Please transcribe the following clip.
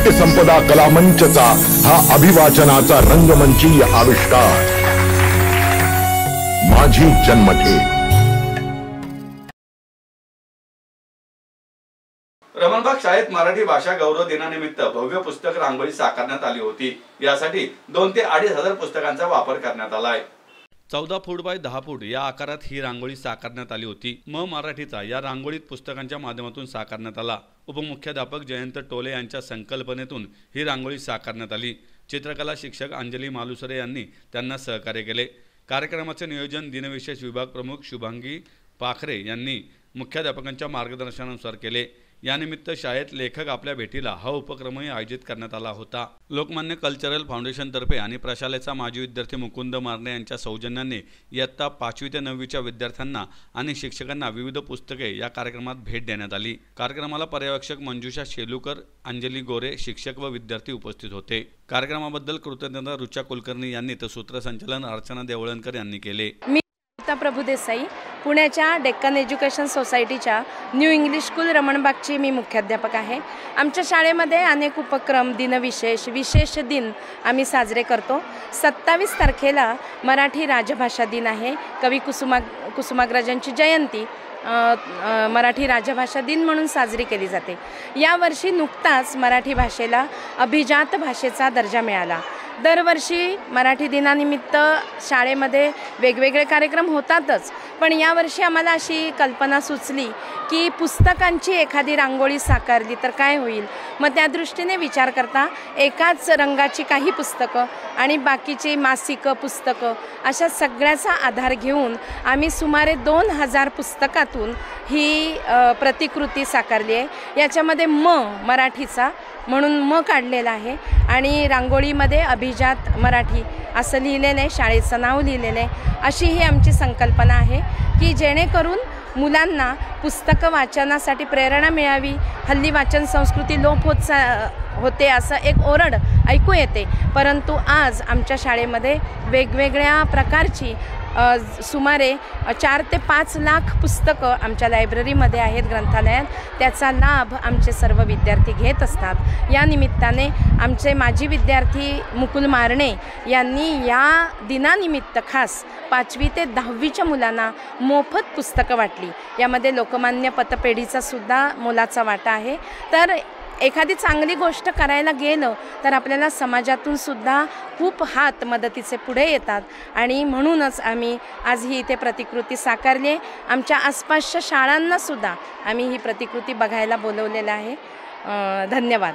साहित्य संपदा कला मंचचा हा अभिवाचनाचा रंगमंचीय आविष्कार माझी जन्मठेप। रमणबाग शाळेत मराठी भाषा गौरव दिनानिमित्त भव्य पुस्तक रांगोळी साकारण्यात आली होती। यासाठी 2 ते 2.5 हजार पुस्तकांचा वापर करण्यात आला आहे। 14 फूट बाय 10 फूट या आकारात ही रांगोळी साकारण्यात आली होती। मराठीचा या रांगोळीत पुस्तकांच्या माध्यमातून साकारण्यात आला। उपमुख्याध्यापक जयंत टोले यांच्या संकल्पनेतून ही रांगोळी साकारण्यात आली। चित्रकला शिक्षक अंजली मालुसरे यांनी त्यांना सहकार्य केले। कार्यक्रमाचे नियोजन दिनविशेष विभाग प्रमुख शुभांगी पाखरे यांनी मुख्याध्यापकांच्या मार्गदर्शनानुसार केले। यानिमित्त शाळेत लेखक आपल्या भेटीला हा उपक्रमही आयोजित करण्यात आला होता। लोकमान्य कल्चरल फाउंडेशनतर्फे आणि प्रशालेचा माजी विद्यार्थी मुकुंद मारणे यांच्या सौजन्याने इयत्ता 5वी ते 9वीच्या विद्यार्थ्यांना आणि शिक्षकांना विविध पुस्तके या कार्यक्रमात भेट देण्यात आली। कार्यक्रमाला पर्यवेक्षक मंजुषा शेलुकर, अंजली गोरे, शिक्षक व विद्यार्थी उपस्थित होते। कार्यक्रमाबद्दल कृतज्ञता रुचा कुलकर्णी यांनी तर सूत्रसंचालन अर्चना देवळणकर यांनी केले। प्रभू देसाई, पुण्याच्या डेक्कन एज्युकेशन सोसायटीच्या न्यू इंग्लिश स्कूल रमणबागची मी मुख्याध्यापक आहे। आमच्या शाळेमध्ये अनेक उपक्रम, दिनविशेष, विशेष दिन आम्ही साजरे करतो। 27 तारखेला मराठी राजभाषा दिन आहे। कवी कुसुमाग्रजांची जयंती मराठी राजभाषा दिन म्हणून साजरी केली जाते। यावर्षी नुकताच मराठी भाषेला अभिजात भाषेचा दर्जा मिळाला। दरवर्षी मराठी दिनानिमित्त शाळेमध्ये वेगवेगळे कार्यक्रम होतातच, पण यावर्षी आम्हाला अशी कल्पना सुचली की पुस्तकांची एखादी रांगोळी साकारली तर काय होईल। मग त्या दृष्टीने विचार करता एकाच रंगाची काही पुस्तकं आणि बाकीची मासिकं, पुस्तकं अशा सगळ्याचा आधार घेऊन आम्ही सुमारे 2000 पुस्तकातून ही प्रतिकृती साकारली आहे। याच्यामध्ये मराठीचा म्हणून काढलेला आहे आणि रांगोळीमध्ये अभिजात मराठी असं लिहिलेलं आहे, शाळेचं नाव लिहिलेलं आहे। अशी ही आमची संकल्पना आहे की जेणेकरून मुलांना पुस्तकं वाचनासाठी प्रेरणा मिळावी। हल्ली वाचन संस्कृती लोप होते असं एक ओरड ऐकू येते, परंतु आज आमच्या शाळेमध्ये वेगवेगळ्या प्रकारची सुमारे 4 ते 5 लाख पुस्तकं आमच्या लायब्ररीमध्ये आहेत, ग्रंथालयात। त्याचा लाभ आमचे सर्व विद्यार्थी घेत असतात। या निमित्ताने आमचे माजी विद्यार्थी मुकुल मारणे यांनी या दिनानिमित्त खास 5वी ते 10वीच्या मुलांना मोफत पुस्तकं वाटली। यामध्ये लोकमान्य पतपेढीचा सुद्धा मोलाचा वाटा आहे। तर एखादी चांगली गोष्ट करायला गेलं तर आपल्याला समाजातून सुद्धा खूप हात मदतीचे पुढे येतात आणि म्हणूनच आम्ही आज ही इथे प्रतिकृती साकारली आहे। आमच्या आसपासच्या शाळांना सुद्धा आम्ही ही प्रतिकृती बघायला बोलवलेलं आहे। धन्यवाद।